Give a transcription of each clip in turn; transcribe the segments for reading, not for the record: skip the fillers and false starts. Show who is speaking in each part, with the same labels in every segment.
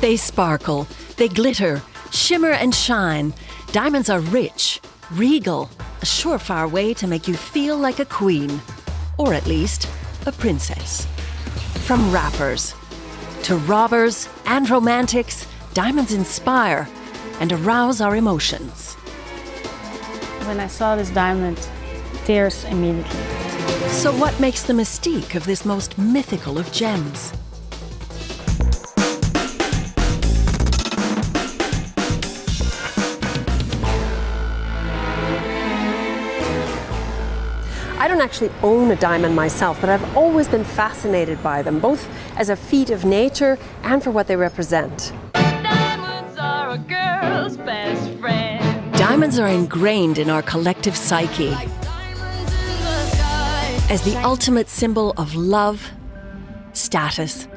Speaker 1: They sparkle, they glitter, shimmer and shine. Diamonds are rich, regal, a surefire way to make you feel like a queen. Or at least, a princess. From rappers to robbers and romantics, diamonds inspire and arouse our emotions.
Speaker 2: When I saw this diamond, tears immediately.
Speaker 1: So what makes the mystique of this most mythical of gems?
Speaker 3: I don't actually own a diamond myself, but I've always been fascinated by them, both as a feat of nature and for what they represent.
Speaker 4: Diamonds are a girl's best friend.
Speaker 1: Diamonds are ingrained in our collective psyche as the ultimate symbol of love, status,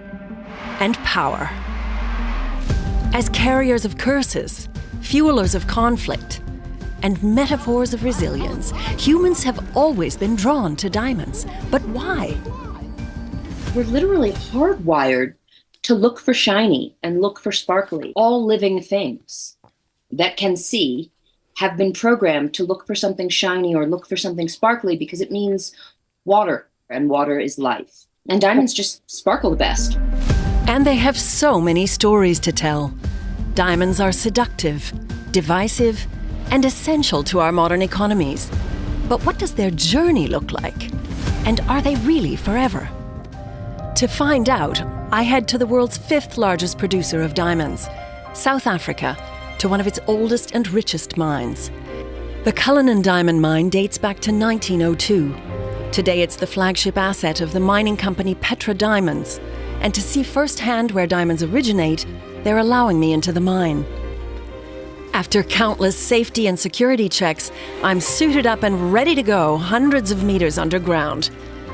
Speaker 1: and power. As carriers of curses, fuelers of conflict, and metaphors of resilience, humans have always been drawn to diamonds. But why?
Speaker 5: We're literally hardwired to look for shiny and look for sparkly. All living things that can see have been programmed to look for something shiny or look for something sparkly because it means water, and water is life. And diamonds just sparkle the best.
Speaker 1: And they have so many stories to tell. Diamonds are seductive, divisive, and essential to our modern economies. But what does their journey look like? And are they really forever? To find out, I head to the world's 5th largest producer of diamonds, South Africa, to one of its oldest and richest mines. The Cullinan diamond mine dates back to 1902. Today it's the flagship asset of the mining company Petra Diamonds. And to see firsthand where diamonds originate, they're allowing me into the mine. After countless safety and security checks, I'm suited up and ready to go hundreds of meters underground.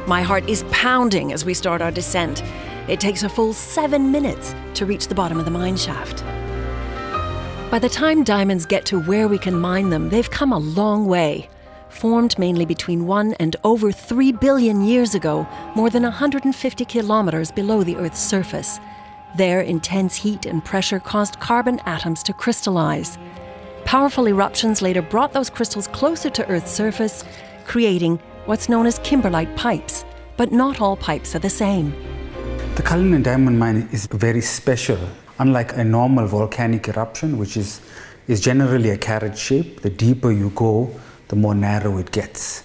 Speaker 1: My heart is pounding as we start our descent. It takes a full 7 minutes to reach the bottom of the mine shaft. By the time diamonds get to where we can mine them, they've come a long way. Formed mainly between 1 and over 3 billion years ago, more than 150 kilometers below the Earth's surface. There, intense heat and pressure caused carbon atoms to crystallize. Powerful eruptions later brought those crystals closer to Earth's surface, creating what's known as kimberlite pipes. But not all pipes are the same.
Speaker 6: The Cullinan diamond mine is very special. Unlike a normal volcanic eruption, which is generally a carrot shape, the deeper you go, the more narrow it gets.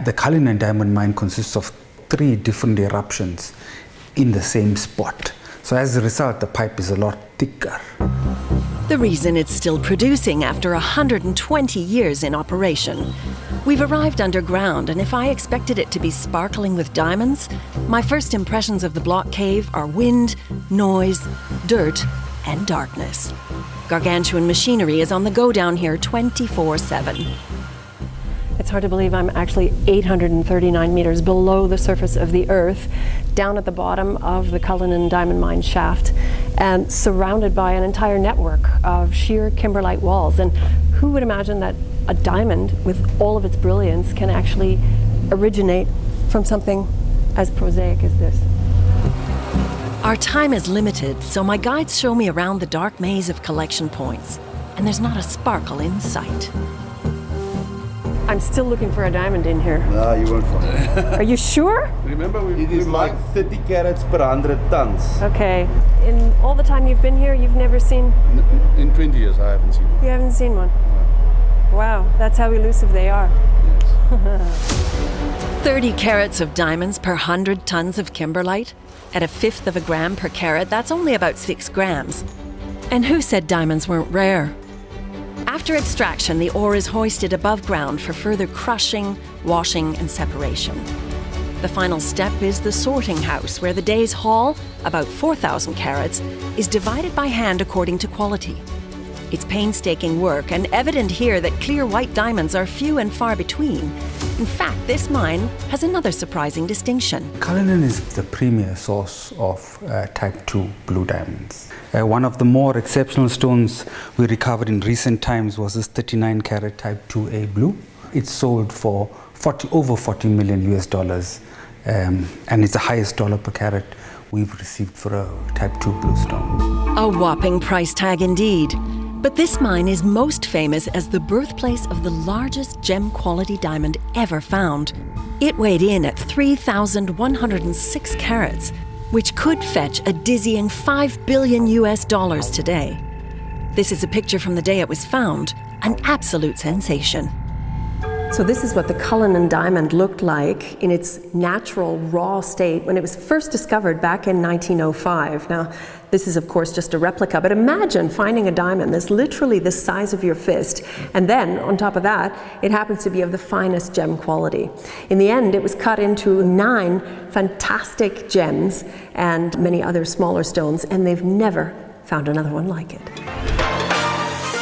Speaker 6: The Cullinan diamond mine consists of 3 different eruptions in the same spot. So as a result, the pipe is a lot thicker.
Speaker 1: The reason it's still producing after 120 years in operation. We've arrived underground, and if I expected it to be sparkling with diamonds, my first impressions of the block cave are wind, noise, dirt, and darkness. Gargantuan machinery is on the go down here 24/7.
Speaker 3: It's hard to believe I'm actually 839 meters below the surface of the Earth, down at the bottom of the Cullinan diamond mine shaft, and surrounded by an entire network of sheer kimberlite walls. And who would imagine that a diamond, with all of its brilliance, can actually originate from something as prosaic as this?
Speaker 1: Our time is limited, so my guides show me around the dark maze of collection points, and there's not a sparkle in sight.
Speaker 3: I'm still looking for a diamond in here.
Speaker 7: No, you won't find it.
Speaker 3: Are you sure?
Speaker 7: Remember, it is like 30 carats per 100 tons.
Speaker 3: Okay. In all the time you've been here, you've never seen...
Speaker 7: In 20 years, I haven't seen one.
Speaker 3: You haven't seen one?
Speaker 7: No.
Speaker 3: Wow, that's how elusive they are.
Speaker 7: Yes.
Speaker 1: 30 carats of diamonds per 100 tons of kimberlite? At 1/5 of a gram per carat, that's only about 6 grams. And who said diamonds weren't rare? After extraction, the ore is hoisted above ground for further crushing, washing, and separation. The final step is the sorting house, where the day's haul, about 4,000 carats, is divided by hand according to quality. It's painstaking work, and evident here that clear white diamonds are few and far between. In fact, this mine has another surprising distinction.
Speaker 6: Cullinan is the premier source of type 2 blue diamonds. One of the more exceptional stones we recovered in recent times was this 39 carat type 2A blue. It's sold for over 40 million US dollars, and it's the highest dollar per carat we've received for a type 2 blue stone.
Speaker 1: A whopping price tag indeed. But this mine is most famous as the birthplace of the largest gem quality diamond ever found. It weighed in at 3,106 carats, which could fetch a dizzying $5 billion today. This is a picture from the day it was found, an absolute sensation.
Speaker 3: So this is what the Cullinan diamond looked like in its natural raw state when it was first discovered back in 1905. Now, this is of course just a replica, but imagine finding a diamond that's literally the size of your fist, and then on top of that, it happens to be of the finest gem quality. In the end, it was cut into 9 fantastic gems and many other smaller stones, and they've never found another one like it.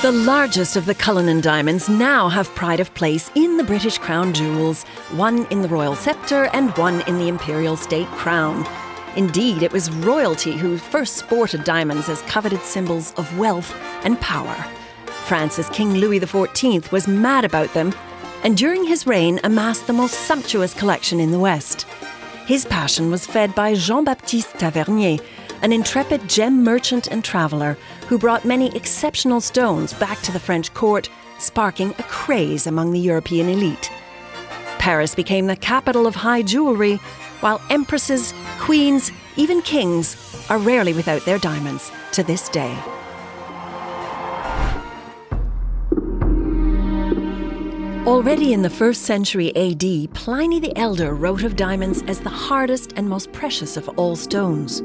Speaker 1: The largest of the Cullinan diamonds now have pride of place in the British Crown jewels, one in the royal sceptre and one in the imperial state crown. Indeed, it was royalty who first sported diamonds as coveted symbols of wealth and power. France's King Louis XIV was mad about them, and during his reign amassed the most sumptuous collection in the West. His passion was fed by Jean-Baptiste Tavernier, an intrepid gem merchant and traveller who brought many exceptional stones back to the French court, sparking a craze among the European elite. Paris became the capital of high jewellery, while empresses, queens, even kings are rarely without their diamonds to this day. Already in the 1st century AD, Pliny the Elder wrote of diamonds as the hardest and most precious of all stones.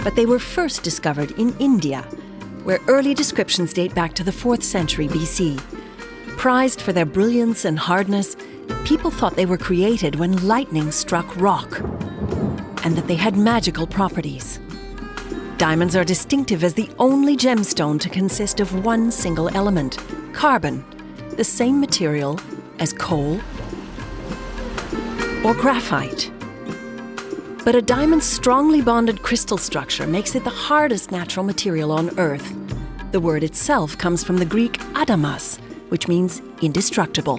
Speaker 1: But they were first discovered in India, where early descriptions date back to the 4th century BC. Prized for their brilliance and hardness, people thought they were created when lightning struck rock, and that they had magical properties. Diamonds are distinctive as the only gemstone to consist of one single element, carbon, the same material as coal or graphite. But a diamond's strongly bonded crystal structure makes it the hardest natural material on Earth. The word itself comes from the Greek adamas, which means indestructible.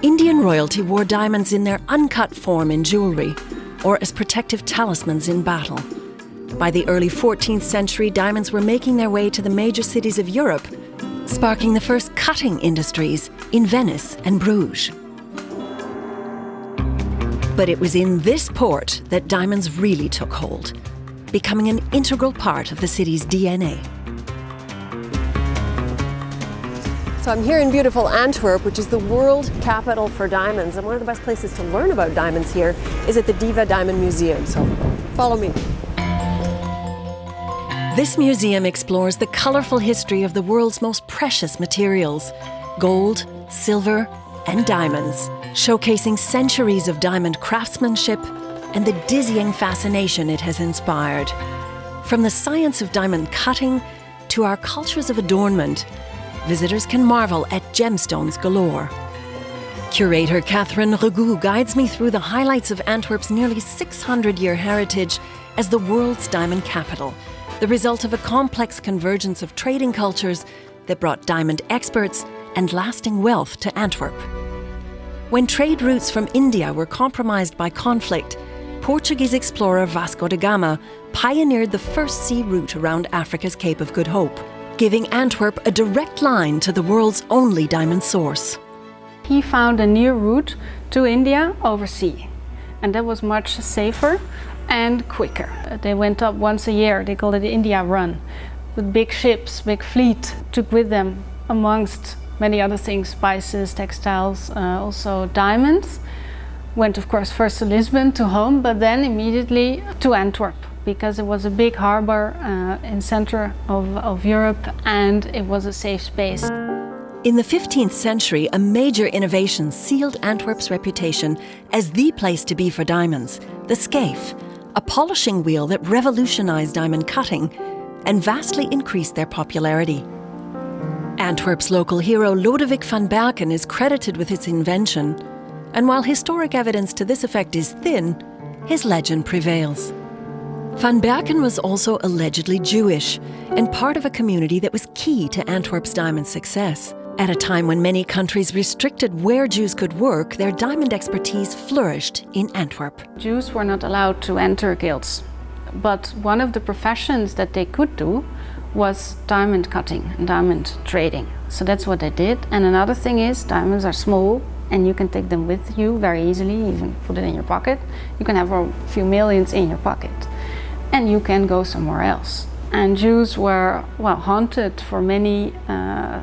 Speaker 1: Indian royalty wore diamonds in their uncut form in jewellery, or as protective talismans in battle. By the early 14th century, diamonds were making their way to the major cities of Europe, sparking the first cutting industries in Venice and Bruges. But it was in this port that diamonds really took hold, becoming an integral part of the city's DNA.
Speaker 3: So I'm here in beautiful Antwerp, which is the world capital for diamonds. And one of the best places to learn about diamonds here is at the DIVA Diamond Museum. So follow me.
Speaker 1: This museum explores the colourful history of the world's most precious materials, gold, silver, and diamonds, showcasing centuries of diamond craftsmanship and the dizzying fascination it has inspired. From the science of diamond cutting to our cultures of adornment, visitors can marvel at gemstones galore. Curator Catherine Regou guides me through the highlights of Antwerp's nearly 600-year heritage as the world's diamond capital, the result of a complex convergence of trading cultures that brought diamond experts and lasting wealth to Antwerp. When trade routes from India were compromised by conflict, Portuguese explorer Vasco da Gama pioneered the first sea route around Africa's Cape of Good Hope, giving Antwerp a direct line to the world's only diamond source.
Speaker 2: He found a near route to India over sea, and that was much safer and quicker. They went up once a year, they called it the India Run, with big ships, big fleet, took with them, amongst many other things, spices, textiles, also diamonds. Went of course first to Lisbon, to home, but then immediately to Antwerp, because it was a big harbor in center of Europe, and it was a safe space.
Speaker 1: In the 15th century, a major innovation sealed Antwerp's reputation as the place to be for diamonds, the scaife, a polishing wheel that revolutionized diamond cutting and vastly increased their popularity. Antwerp's local hero Lodewijk van Berken is credited with its invention, and while historic evidence to this effect is thin, his legend prevails. Van Berken was also allegedly Jewish and part of a community that was key to Antwerp's diamond success. At a time when many countries restricted where Jews could work, their diamond expertise flourished in Antwerp.
Speaker 2: Jews were not allowed to enter guilds, but one of the professions that they could do was diamond cutting and diamond trading. So that's what they did. And another thing is, diamonds are small and you can take them with you very easily, even put it in your pocket. You can have a few millions in your pocket and you can go somewhere else. And Jews were, well, haunted for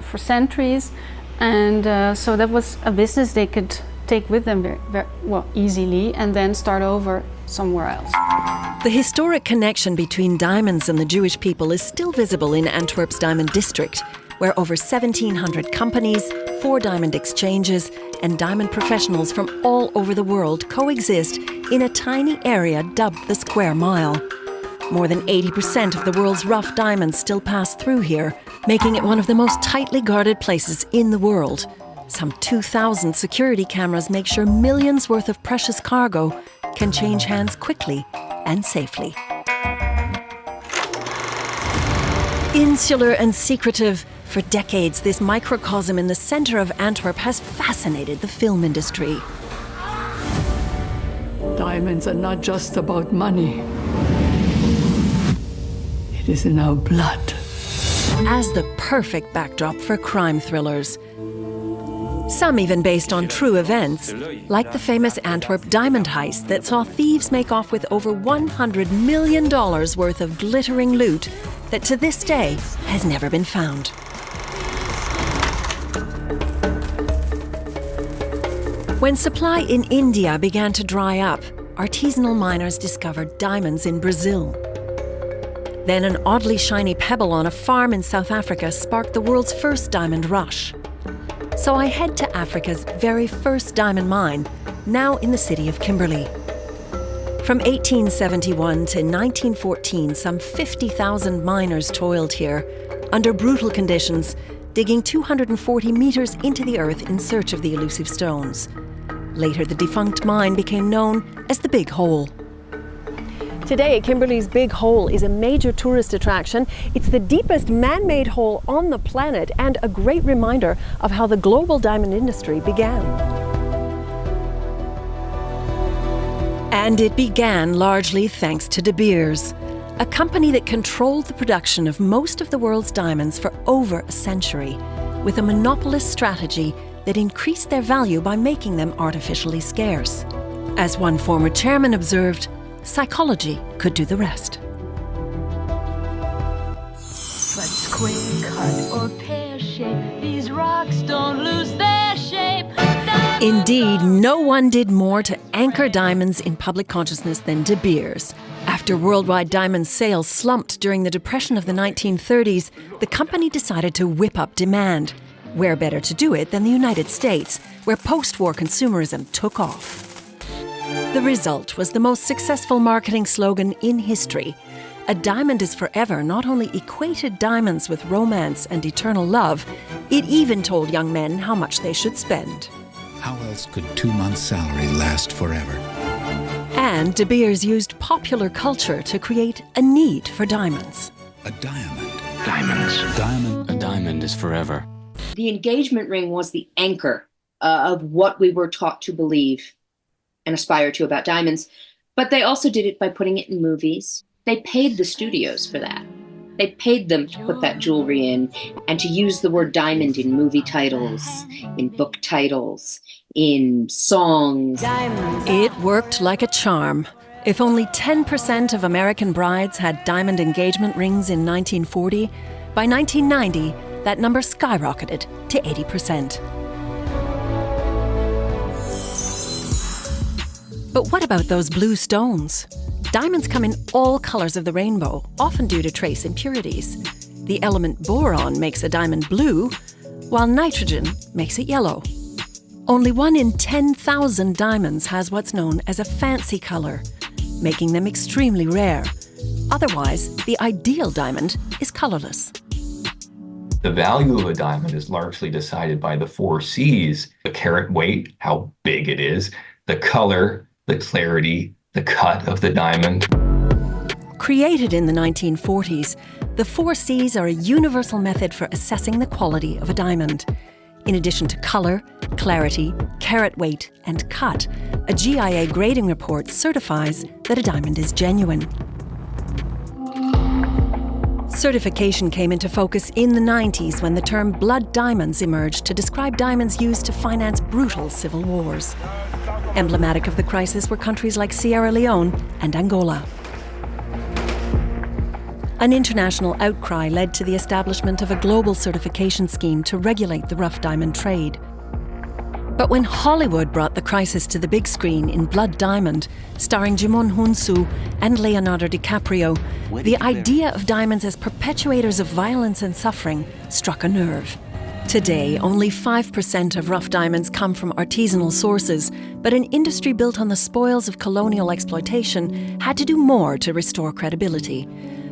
Speaker 2: for centuries, and so that was a business they could take with them very easily and then start over somewhere else.
Speaker 1: The historic connection between diamonds and the Jewish people is still visible in Antwerp's diamond district, where over 1,700 companies, 4 diamond exchanges, and diamond professionals from all over the world coexist in a tiny area dubbed the Square Mile. More than 80% of the world's rough diamonds still pass through here, making it one of the most tightly guarded places in the world. Some 2,000 security cameras make sure millions worth of precious cargo can change hands quickly and safely. Insular and secretive, for decades this microcosm in the centre of Antwerp has fascinated the film industry.
Speaker 8: Diamonds are not just about money. It is in our blood.
Speaker 1: As the perfect backdrop for crime thrillers. Some even based on true events, like the famous Antwerp diamond heist that saw thieves make off with over $100 million worth of glittering loot that to this day has never been found. When supply in India began to dry up, artisanal miners discovered diamonds in Brazil. Then an oddly shiny pebble on a farm in South Africa sparked the world's first diamond rush. So I head to Africa's very first diamond mine, now in the city of Kimberley. From 1871 to 1914, some 50,000 miners toiled here, under brutal conditions, digging 240 meters into the earth in search of the elusive stones. Later, the defunct mine became known as the Big Hole.
Speaker 3: Today, Kimberley's Big Hole is a major tourist attraction. It's the deepest man-made hole on the planet and a great reminder of how the global diamond industry began.
Speaker 1: And it began largely thanks to De Beers, a company that controlled the production of most of the world's diamonds for over a century, with a monopolist strategy that increased their value by making them artificially scarce. As one former chairman observed, psychology could do the rest.
Speaker 4: But square cut or pear shape, these rocks don't lose their shape.
Speaker 1: Indeed, no one did more to anchor diamonds in public consciousness than De Beers. After worldwide diamond sales slumped during the Depression of the 1930s, the company decided to whip up demand. Where better to do it than the United States, where post-war consumerism took off? The result was the most successful marketing slogan in history. A diamond is forever not only equated diamonds with romance and eternal love, it even told young men how much they should spend.
Speaker 9: How else could 2 months' salary last forever?
Speaker 1: And De Beers used popular culture to create a need for diamonds.
Speaker 9: A diamond.
Speaker 10: Diamonds.
Speaker 9: Diamond.
Speaker 10: A diamond is forever.
Speaker 5: The engagement ring was the anchor of what we were taught to believe and aspire to about diamonds, but they also did it by putting it in movies. They paid the studios for that. They paid them to put that jewelry in and to use the word diamond in movie titles, in book titles, in songs.
Speaker 1: It worked like a charm. If only 10% of American brides had diamond engagement rings in 1940, by 1990, that number skyrocketed to 80%. But what about those blue stones? Diamonds come in all colors of the rainbow, often due to trace impurities. The element boron makes a diamond blue, while nitrogen makes it yellow. Only 1 in 10,000 diamonds has what's known as a fancy color, making them extremely rare. Otherwise, the ideal diamond is colorless.
Speaker 11: The value of a diamond is largely decided by the 4 C's: the carat weight, how big it is, the color, the clarity, the cut of the diamond.
Speaker 1: Created in the 1940s, the 4 C's are a universal method for assessing the quality of a diamond. In addition to colour, clarity, carat weight and cut, a GIA grading report certifies that a diamond is genuine. Certification came into focus in the 90s when the term blood diamonds emerged to describe diamonds used to finance brutal civil wars. Emblematic of the crisis were countries like Sierra Leone and Angola. An international outcry led to the establishment of a global certification scheme to regulate the rough diamond trade. But when Hollywood brought the crisis to the big screen in Blood Diamond, starring Jimon Hunsu and Leonardo DiCaprio, the idea of diamonds as perpetuators of violence and suffering struck a nerve. Today, only 5% of rough diamonds come from artisanal sources, but an industry built on the spoils of colonial exploitation had to do more to restore credibility.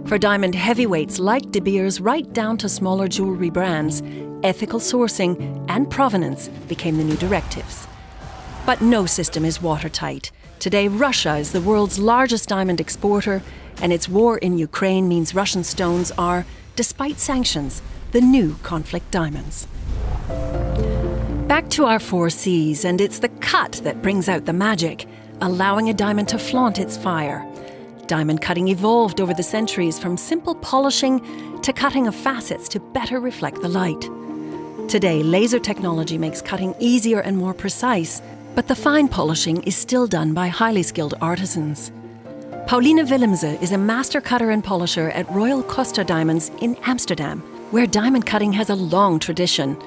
Speaker 1: For diamond heavyweights like De Beers right down to smaller jewellery brands, ethical sourcing and provenance became the new directives. But no system is watertight. Today, Russia is the world's largest diamond exporter, and its war in Ukraine means Russian stones are, despite sanctions, the new conflict diamonds. Back to our 4 Cs, and it's the cut that brings out the magic, allowing a diamond to flaunt its fire. Diamond cutting evolved over the centuries from simple polishing to cutting of facets to better reflect the light. Today, laser technology makes cutting easier and more precise, but the fine polishing is still done by highly skilled artisans. Pauline Willemse is a master cutter and polisher at Royal Costa Diamonds in Amsterdam, where diamond cutting has a long tradition.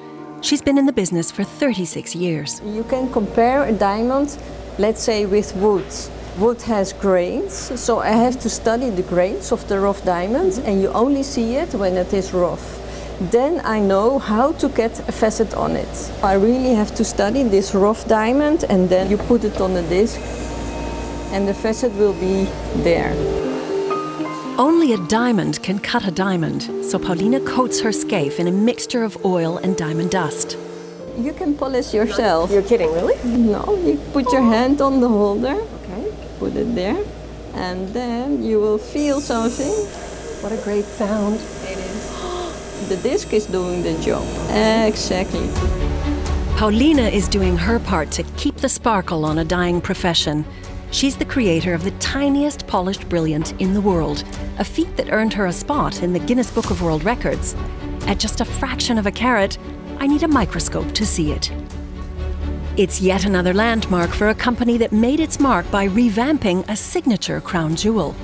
Speaker 1: She's been in the business for 36 years.
Speaker 12: You can compare a diamond, let's say, with wood. Wood has grains, so I have to study the grains of the rough diamonds, and you only see it when it is rough. Then I know how to get a facet on it. I really have to study this rough diamond, and then you put it on the disc and the facet will be there.
Speaker 1: Only a diamond can cut a diamond, so Pauline coats her scaife in a mixture of oil and diamond dust.
Speaker 12: You can polish yourself.
Speaker 3: You're kidding, really?
Speaker 12: No, you put your hand on the holder, okay, put it there, and then you will feel something.
Speaker 3: What a great sound.
Speaker 12: It is. The disc is doing the job. Exactly.
Speaker 1: Pauline is doing her part to keep the sparkle on a dying profession. She's the creator of the tiniest polished brilliant in the world, a feat that earned her a spot in the Guinness Book of World Records. At just a fraction of a carat, I need a microscope to see it. It's yet another landmark for a company that made its mark by revamping a signature crown jewel.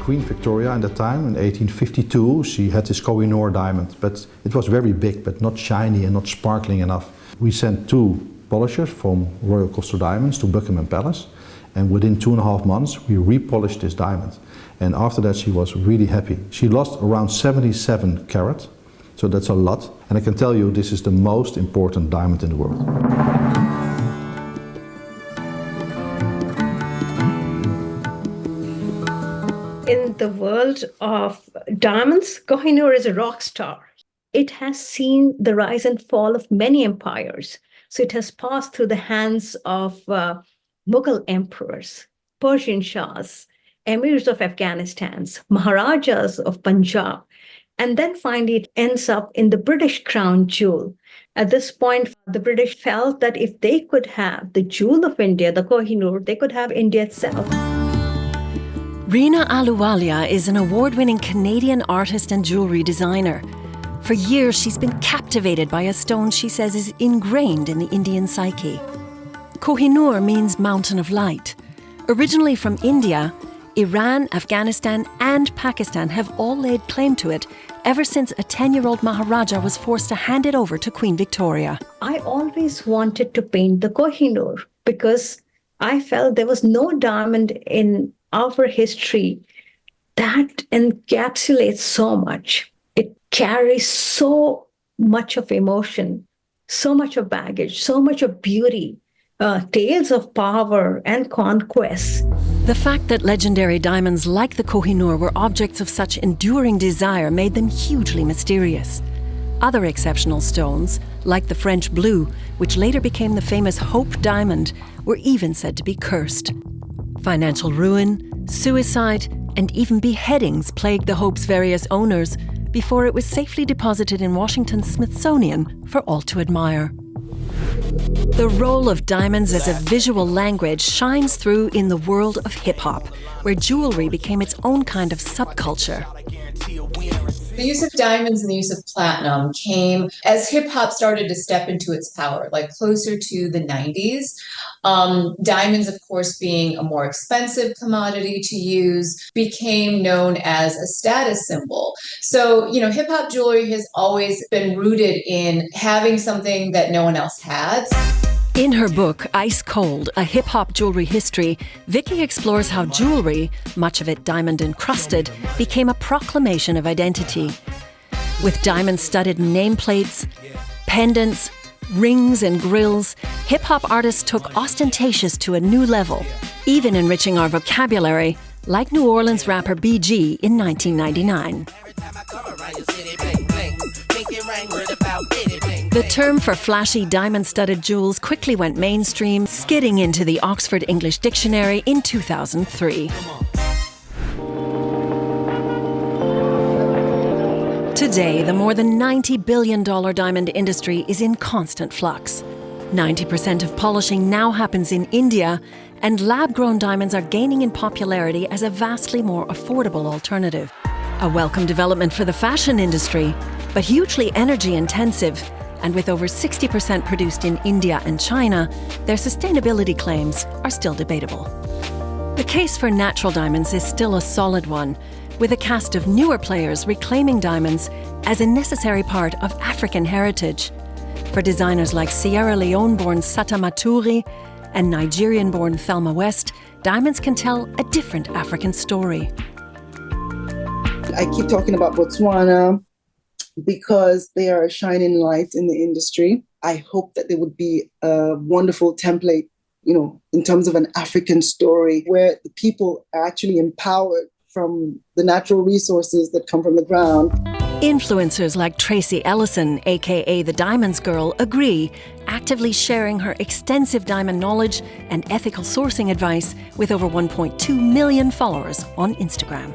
Speaker 13: Queen Victoria at the time, in 1852, she had this Koh-i-Noor diamond, but it was very big, but not shiny and not sparkling enough. We sent 2 polishers from Royal Costa Diamonds to Buckingham Palace, and within 2.5 months we repolished this diamond. And after that she was really happy. She lost around 77 carat, so that's a lot. And I can tell you this is the most important diamond in the world.
Speaker 14: In the world of diamonds, Koh-i-Noor is a rock star. It has seen the rise and fall of many empires. So it has passed through the hands of Mughal emperors, Persian Shahs, emirs of Afghanistan, Maharajas of Punjab, and then finally it ends up in the British crown jewel. At this point, the British felt that if they could have the jewel of India, the Koh-i-Noor, they could have India itself.
Speaker 1: Reena Ahluwalia is an award-winning Canadian artist and jewellery designer. For years, she's been captivated by a stone she says is ingrained in the Indian psyche. Koh-i-Noor means mountain of light. Originally from India, Iran, Afghanistan and Pakistan have all laid claim to it ever since a 10-year-old Maharaja was forced to hand it over to Queen Victoria.
Speaker 14: I always wanted to paint the Koh-i-Noor because I felt there was no diamond in our history that encapsulates so much. It carries so much of emotion, so much of baggage, so much of beauty, tales of power and conquest.
Speaker 1: The fact that legendary diamonds like the Koh-i-Noor were objects of such enduring desire made them hugely mysterious. Other exceptional stones, like the French blue, which later became the famous Hope diamond, were even said to be cursed. Financial ruin, suicide, and even beheadings plagued the Hope's various owners, before it was safely deposited in Washington's Smithsonian for all to admire. The role of diamonds as a visual language shines through in the world of hip-hop, where jewelry became its own kind of subculture.
Speaker 15: The use of diamonds and the use of platinum came as hip-hop started to step into its power, like closer to the 90s. Diamonds, of course, being a more expensive commodity to use, became known as a status symbol. So, hip-hop jewelry has always been rooted in having something that no one else had.
Speaker 1: In her book, Ice Cold, A Hip-Hop Jewelry History, Vikki explores how jewelry, much of it diamond-encrusted, became a proclamation of identity. With diamond-studded nameplates, pendants, rings and grills, hip-hop artists took ostentatious to a new level, even enriching our vocabulary, like New Orleans rapper BG in 1999. The term for flashy diamond-studded jewels quickly went mainstream, skidding into the Oxford English Dictionary in 2003. Today, the more than $90 billion diamond industry is in constant flux. 90% of polishing now happens in India, and lab-grown diamonds are gaining in popularity as a vastly more affordable alternative. A welcome development for the fashion industry, but hugely energy-intensive, and with over 60% produced in India and China, their sustainability claims are still debatable. The case for natural diamonds is still a solid one, with a cast of newer players reclaiming diamonds as a necessary part of African heritage. For designers like Sierra Leone-born Satta Matturi and Nigerian-born Thelma West, diamonds can tell a different African story.
Speaker 16: I keep talking about Botswana because they are a shining light in the industry. I hope that they would be a wonderful template, in terms of an African story where the people are actually empowered from the natural resources that come from the ground.
Speaker 1: Influencers like Tracy Ellison, aka TheDiamondsGirl, agree, actively sharing her extensive diamond knowledge and ethical sourcing advice with over 1.2 million followers on Instagram.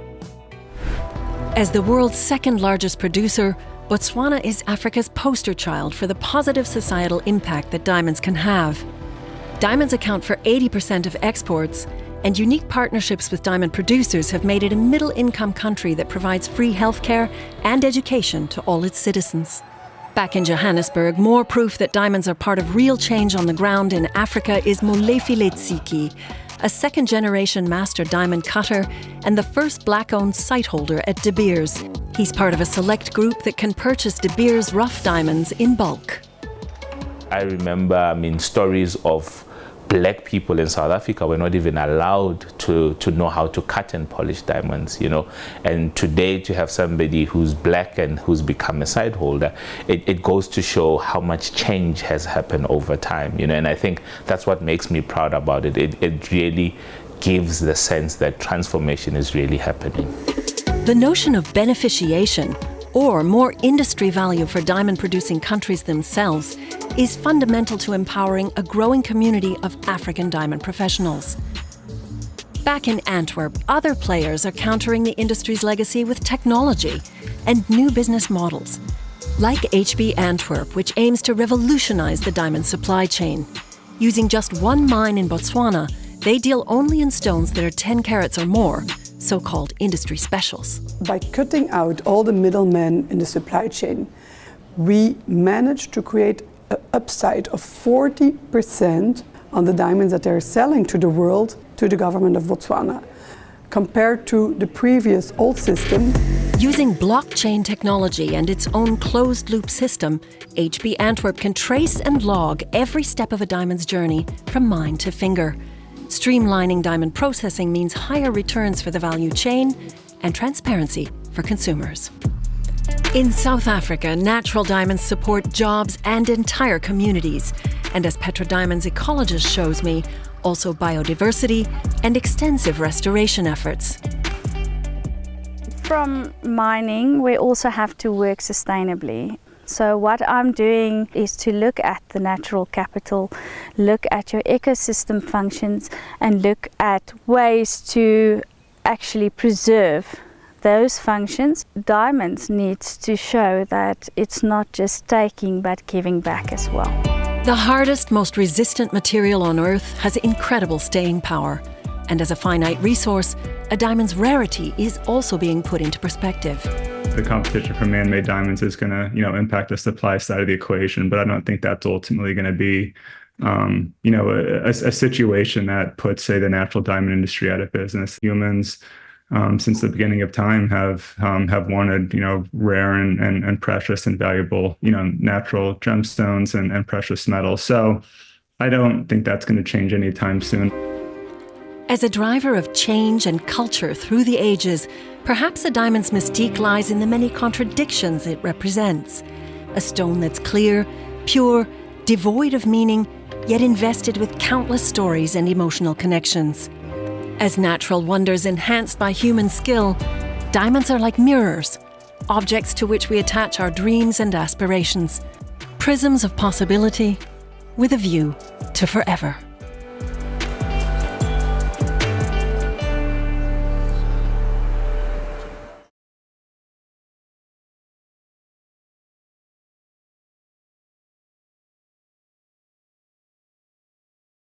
Speaker 1: As the world's second largest producer, Botswana is Africa's poster child for the positive societal impact that diamonds can have. Diamonds account for 80% of exports, and unique partnerships with diamond producers have made it a middle-income country that provides free healthcare and education to all its citizens. Back in Johannesburg, more proof that diamonds are part of real change on the ground in Africa is Molefi Letsiki, a second-generation master diamond cutter and the first black-owned site holder at De Beers. He's part of a select group that can purchase De Beers rough diamonds in bulk.
Speaker 17: I remember, stories of black people in South Africa were not even allowed to know how to cut and polish diamonds, And today to have somebody who's black and who's become a site holder, it goes to show how much change has happened over time, And I think that's what makes me proud about it. It really gives the sense that transformation is really happening.
Speaker 1: The notion of beneficiation, or more industry value for diamond-producing countries themselves, is fundamental to empowering a growing community of African diamond professionals. Back in Antwerp, other players are countering the industry's legacy with technology and new business models, like HB Antwerp, which aims to revolutionize the diamond supply chain. Using just one mine in Botswana, they deal only in stones that are 10 carats or more, so-called industry specials.
Speaker 18: By cutting out all the middlemen in the supply chain, we managed to create an upside of 40% on the diamonds that they're selling to the world, to the government of Botswana, compared to the previous old system.
Speaker 1: Using blockchain technology and its own closed-loop system, HB Antwerp can trace and log every step of a diamond's journey from mine to finger. Streamlining diamond processing means higher returns for the value chain and transparency for consumers. In South Africa, natural diamonds support jobs and entire communities, and as Petra Diamonds ecologist shows me, also biodiversity and extensive restoration efforts.
Speaker 19: From mining, we also have to work sustainably. So what I'm doing is to look at the natural capital, look at your ecosystem functions, and look at ways to actually preserve those functions, diamonds needs to show that it's not just taking but giving back as well.
Speaker 1: The hardest, most resistant material on Earth has incredible staying power. And as a finite resource, a diamond's rarity is also being put into perspective.
Speaker 20: The competition for man-made diamonds is going to, impact the supply side of the equation, but I don't think that's ultimately going to be, a situation that puts, say, the natural diamond industry out of business. Humans, since the beginning of time, have wanted, rare and precious and valuable, natural gemstones and precious metals. So I don't think that's going to change anytime soon.
Speaker 1: As a driver of change and culture through the ages, perhaps a diamond's mystique lies in the many contradictions it represents. A stone that's clear, pure, devoid of meaning, yet invested with countless stories and emotional connections. As natural wonders enhanced by human skill, diamonds are like mirrors, objects to which we attach our dreams and aspirations, prisms of possibility with a view to forever.